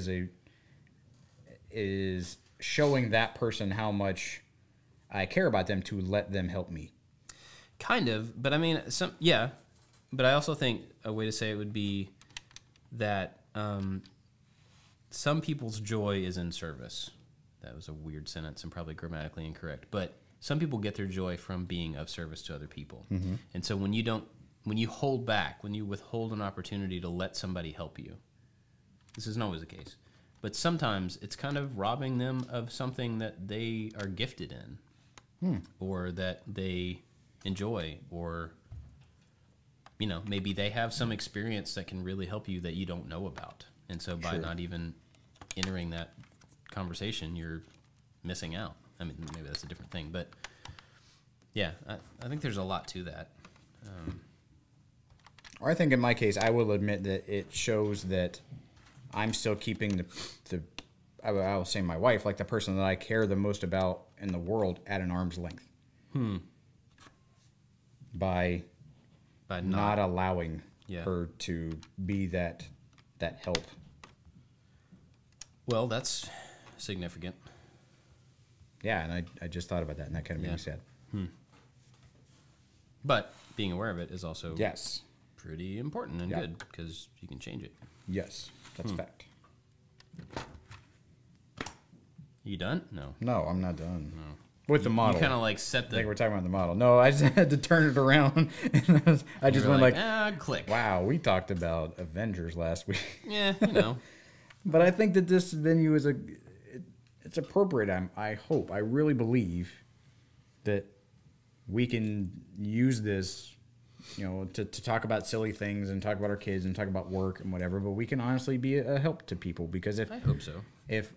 is showing that person how much I care about them to let them help me. Kind of, but I mean, yeah. But I also think a way to say it would be that some people's joy is in service. That was a weird sentence and probably grammatically incorrect. But some people get their joy from being of service to other people. Mm-hmm. And so when you hold back, when you withhold an opportunity to let somebody help you, this isn't always the case, but sometimes it's kind of robbing them of something that they are gifted in or that they enjoy, or maybe they have some experience that can really help you that you don't know about, and so by not even entering that conversation, you're missing out. I mean, maybe that's a different thing, but yeah, I think there's a lot to that. I think in my case, I will admit that it shows that I'm still keeping I will say my wife, like the person that I care the most about in the world, at an arm's length. By not allowing her to be that help. Well, that's significant. Yeah, and I just thought about that, and that kind of made me sad. But being aware of it is also yes, pretty important and good, because you can change it. Yes, that's a fact. You done? No. No, I'm not done. No. With the model. You kind of like set the... I think we're talking about the model. No, I just had to turn it around. And I just went click. Wow, we talked about Avengers last week. Yeah, But I think that this venue is it's appropriate. I hope, I really believe that we can use this, to talk about silly things and talk about our kids and talk about work and whatever, but we can honestly be a help to people, because I hope so. If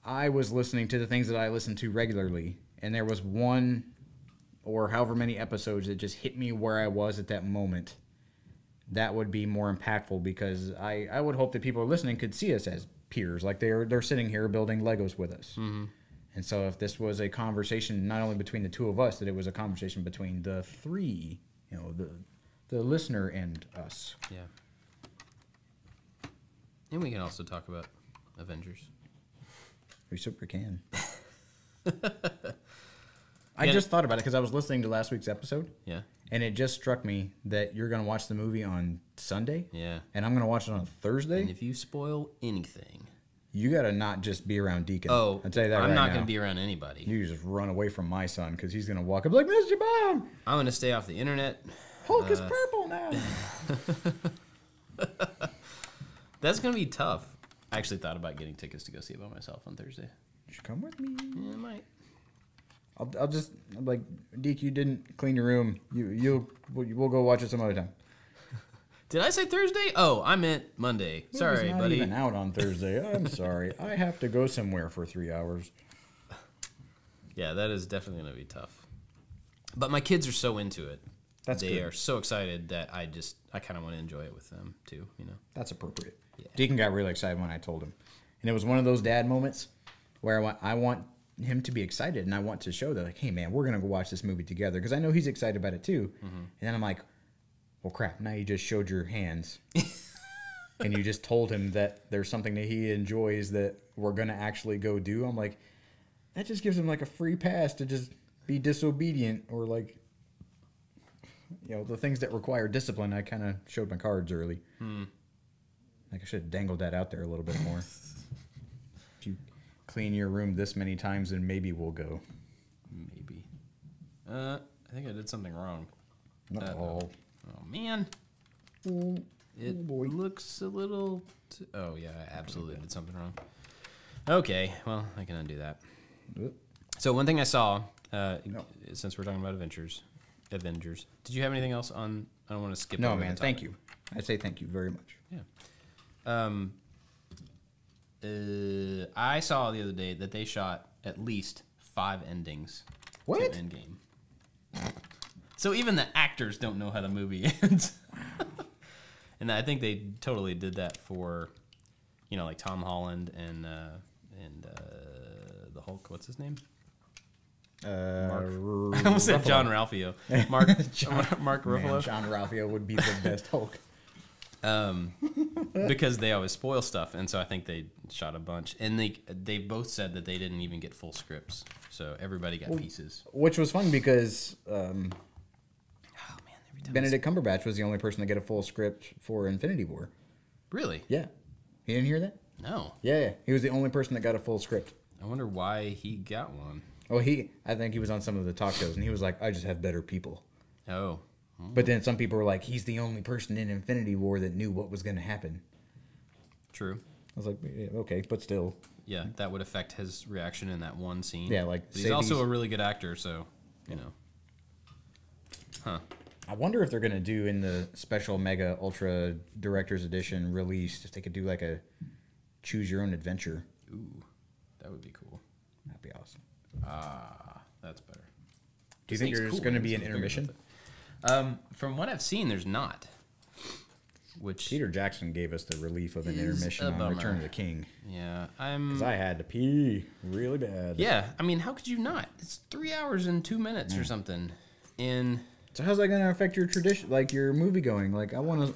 I was listening to the things that I listen to regularly, and there was one or however many episodes that just hit me where I was at that moment, that would be more impactful, because I would hope that people listening could see us as peers, like they're sitting here building Legos with us. Mm-hmm. And so if this was a conversation not only between the two of us, that it was a conversation between the three, the listener and us. Yeah. And we can also talk about Avengers. We super can. I just thought about it because I was listening to last week's episode. Yeah. And it just struck me that you're going to watch the movie on Sunday. Yeah. And I'm going to watch it on Thursday. And if you spoil anything, you got to not just be around Deacon. Oh, I'll tell you that I'm right not now. going to be around anybody. You just run away from my son, because he's going to walk up like, Mr. Bomb! I'm going to stay off the internet. Hulk is purple now. That's going to be tough. I actually thought about getting tickets to go see it by myself on Thursday. You should come with me. Yeah, I might. I'll just, like, Deke, you didn't clean your room. We'll go watch it some other time. Did I say Thursday? Oh, I meant Monday. Sorry, not buddy. Even out on Thursday. I'm sorry. I have to go somewhere for 3 hours. Yeah, that is definitely going to be tough. But my kids are so into it. They are so excited that I kind of want to enjoy it with them too. That's appropriate. Yeah. Deacon got really excited when I told him, and it was one of those dad moments where I want him to be excited, and I want to show that, like, hey man, we're gonna go watch this movie together, because I know he's excited about it too. Mm-hmm. And then I'm like, well, crap! Now you just showed your hands, and you just told him that there's something that he enjoys that we're gonna actually go do. I'm like, that just gives him like a free pass to just be disobedient, or like, the things that require discipline. I kind of showed my cards early. Like, I should have dangled that out there a little bit more. If you clean your room this many times, then maybe we'll go. Maybe. I think I did something wrong. Oh man. It looks a little... Oh, yeah, I absolutely did something wrong. Okay, well, I can undo that. So one thing I saw, since we're talking about Avengers, did you have anything else on... I don't want to skip over. No, man, thank you. I say thank you very much. Yeah. I saw the other day that they shot at least 5 endings to Endgame. So even the actors don't know how the movie ends. And I think they totally did that for, like Tom Holland and the Hulk. What's his name? Mark. I almost said John Ralphio. Mark Ruffalo. Man, John Ralphio would be the best Hulk. Because they always spoil stuff, and so I think they shot a bunch, and they both said that they didn't even get full scripts, so everybody got pieces. Which was fun because Benedict Cumberbatch was the only person to get a full script for Infinity War. Really? Yeah. You didn't hear that? No. Yeah. He was the only person that got a full script. I wonder why he got one. Oh, I think he was on some of the talk shows, and he was like, I just have better people. Oh. But then some people were like, he's the only person in Infinity War that knew what was going to happen. True. I was like, yeah, okay, but still. Yeah, that would affect his reaction in that one scene. Yeah, like... But he's also a really good actor, so, you know. Huh. I wonder if they're going to do in the special Mega Ultra Director's Edition release, if they could do like a choose your own adventure. Ooh, that would be cool. That'd be awesome. That's better. Do you think there's going to be an intermission? From what I've seen, there's not. Which Peter Jackson gave us the relief of an intermission on Return of the King. Yeah, because I had to pee really bad. Yeah, I mean, how could you not? It's 3 hours and 2 minutes or something. So how's that going to affect your tradition, like your movie going? Like I want a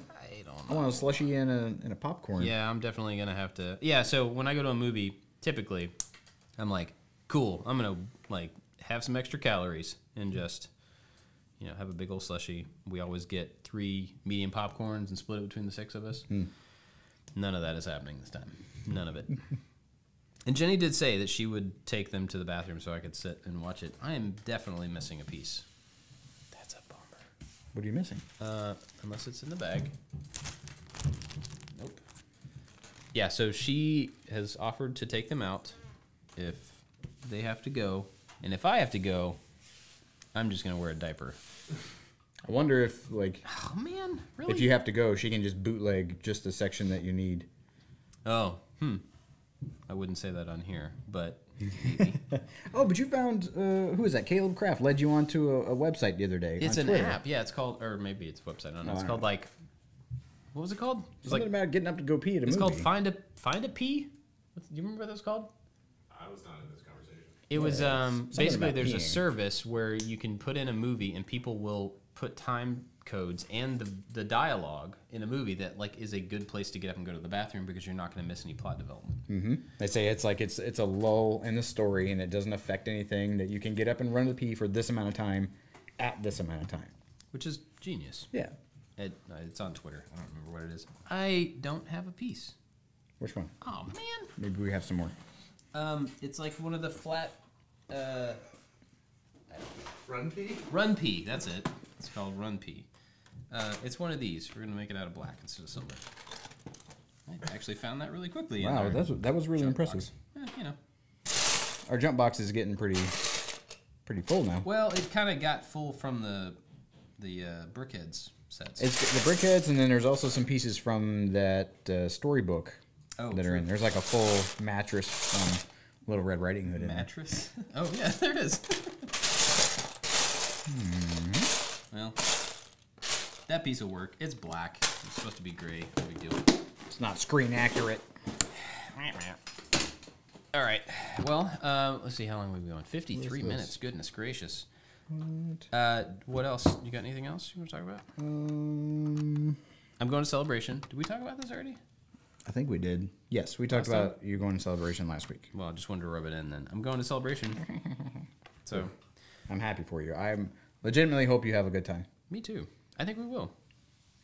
slushie and a popcorn. Yeah, I'm definitely gonna have to. Yeah, so when I go to a movie, typically, I'm like, cool. I'm gonna like have some extra calories and just. Have a big old slushie. We always get 3 medium popcorns and split it between the 6 of us. None of that is happening this time. None of it. And Jenny did say that she would take them to the bathroom so I could sit and watch it. I am definitely missing a piece. That's a bummer. What are you missing? Unless it's in the bag. Nope. Yeah, so she has offered to take them out if they have to go. And if I have to go, I'm just going to wear a diaper. I wonder if, like... Oh, man. Really? If you have to go, she can just bootleg just the section that you need. Oh, I wouldn't say that on here, but maybe. Oh, but you found... who is that? Caleb Kraft led you onto a website the other day. It's on an Twitter. app. Yeah, it's called... Or maybe it's a website. I don't know. It's called, like... What was it called? It's something about getting up to go pee at a movie. It's called Find a Pee? Do you remember what that was called? I was not in this conversation. It was basically there's a service where you can put in a movie and people will put time codes and the dialogue in a movie that like is a good place to get up and go to the bathroom because you're not going to miss any plot development. Mm-hmm. They say it's like it's a lull in the story and it doesn't affect anything, that you can get up and run to pee for this amount of time at this amount of time. Which is genius. Yeah. It's on Twitter. I don't remember what it is. I don't have a piece. Which one? Oh, man. Maybe we have some more. It's like one of the flat... Run pee? Run pee, that's it. It's called Run pee. It's one of these. We're going to make it out of black instead of silver. I actually found that really quickly. Wow, that was really impressive. Our jump box is getting pretty full now. Well, it kind of got full from the Brickheads sets. It's the Brickheads, and then there's also some pieces from that storybook that are in. There's like a full mattress from Little Red Riding Hood in mattress? Oh, yeah, there it is. Well, that piece of work, it's black. It's supposed to be gray. No big deal. It's not screen accurate. All right. Well, let's see how long we've been going. 53 minutes. Goodness gracious. What else? You got anything else you want to talk about? I'm going to Celebration. Did we talk about this already? I think we did. Yes, we talked about you going to Celebration last week. Well, I just wanted to rub it in then. I'm going to Celebration. So I'm happy for you. I legitimately hope you have a good time. Me too. I think we will.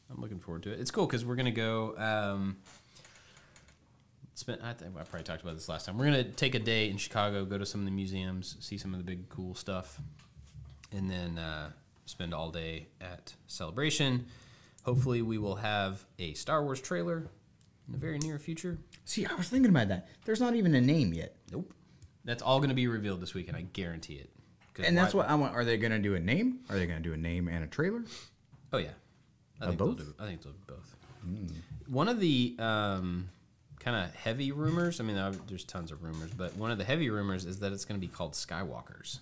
I'm looking forward to it. It's cool because we're going to go... I probably talked about this last time. We're going to take a day in Chicago, go to some of the museums, see some of the big cool stuff, and then spend all day at Celebration. Hopefully we will have a Star Wars trailer in the very near future. See, I was thinking about that. There's not even a name yet. Nope. That's all going to be revealed this weekend. I guarantee it. And that's what I want. Are they going to do a name? Are they going to do a name and a trailer? Oh, yeah. I think both? I think they'll do both. One of the kind of heavy rumors, I mean, there's tons of rumors, but one of the heavy rumors is that it's going to be called Skywalkers,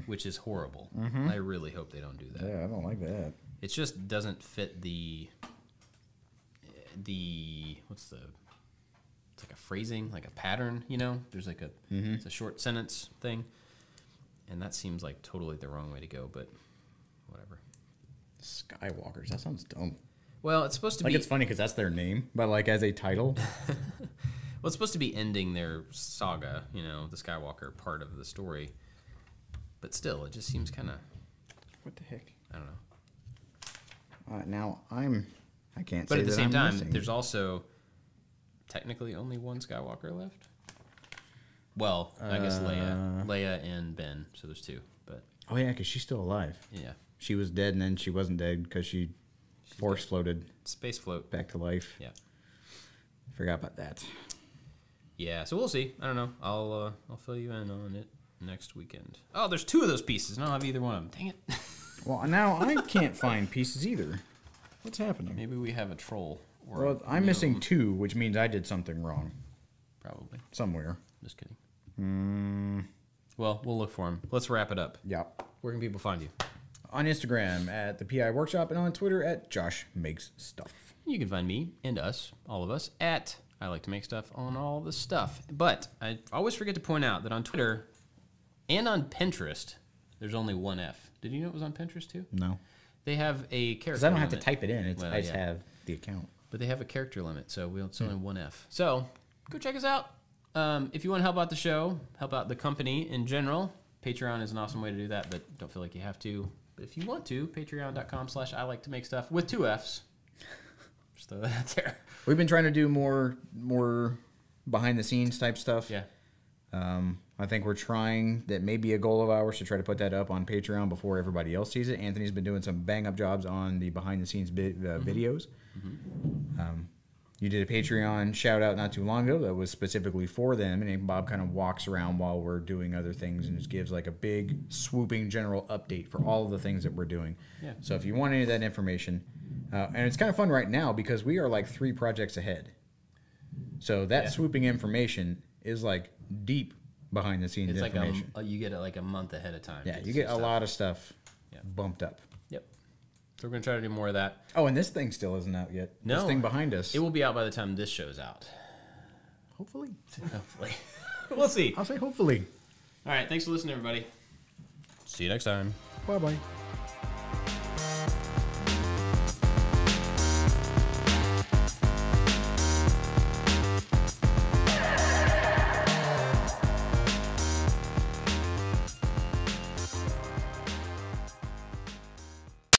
which is horrible. I really hope they don't do that. Yeah, I don't like that. It just doesn't fit the it's like a phrasing, like a pattern, you know? There's like it's a short sentence thing, and that seems like totally the wrong way to go, but whatever. Skywalkers, that sounds dumb. Well, it's supposed to be... Like, it's funny because that's their name, but, like, as a title... Well, it's supposed to be ending their saga, you know, the Skywalker part of the story. But still, it just seems kind of... What the heck? I don't know. Now I can't But say at the that same I'm time, missing. there's also technically only one Skywalker left. Well, I guess Leia and Ben. So there's two. But Oh yeah, because she's still alive. yeah, She was dead, and then she wasn't dead because she force floated space float. back to life. Yeah, Forgot about that. yeah. So we'll see. I don't know. I'll fill you in on it next weekend. Oh, there's two of those pieces, and I don't have either one of them. Dang it. Well, now I can't find pieces either. What's happening? Maybe we have a troll. Or Well, I'm missing 2, which means I did something wrong Probably. somewhere. Just kidding. Well, we'll look for them. Let's wrap it up. Yep. Where can people find you? On Instagram at the PI Workshop and on Twitter at Josh Makes Stuff. You can find me and us, all of us, at I Like to Make Stuff on all the stuff. But I always forget to point out that on Twitter and on Pinterest, there's only one F. Did you know it was on Pinterest too? No. They have a character Because I don't have to limit. type it in. Well, I just yeah. have the account. But they have a character limit, so it's only one F. So go check us out. If you want to help out the show, help out the company in general, Patreon is an awesome way to do that, but don't feel like you have to. But if you want to, patreon.com/I Like to Make Stuff with 2 Fs. Just throw that out there. We've been trying to do more behind the scenes type stuff. Yeah. I think we're trying, that may be a goal of ours, to try to put that up on Patreon before everybody else sees it. Anthony's been doing some bang up jobs on the behind the scenes videos. You did a Patreon shout out not too long ago that was specifically for them, and Bob kind of walks around while we're doing other things and just gives like a big swooping general update for all of the things that we're doing. Yeah. So if you want any of that information, and it's kind of fun right now because we are like 3 projects ahead. So that swooping information is like deep behind the scenes It's like information. you get it like a month ahead of time. Yeah, It's you get a stuff. lot of stuff Yeah. bumped up. Yep. So we're going to try to do more of that. Oh, and this thing still isn't out yet. No. This thing behind us. It will be out by the time this show's out. Hopefully. Hopefully. We'll see. I'll say hopefully. All right. Thanks for listening, everybody. See you next time. Bye-bye.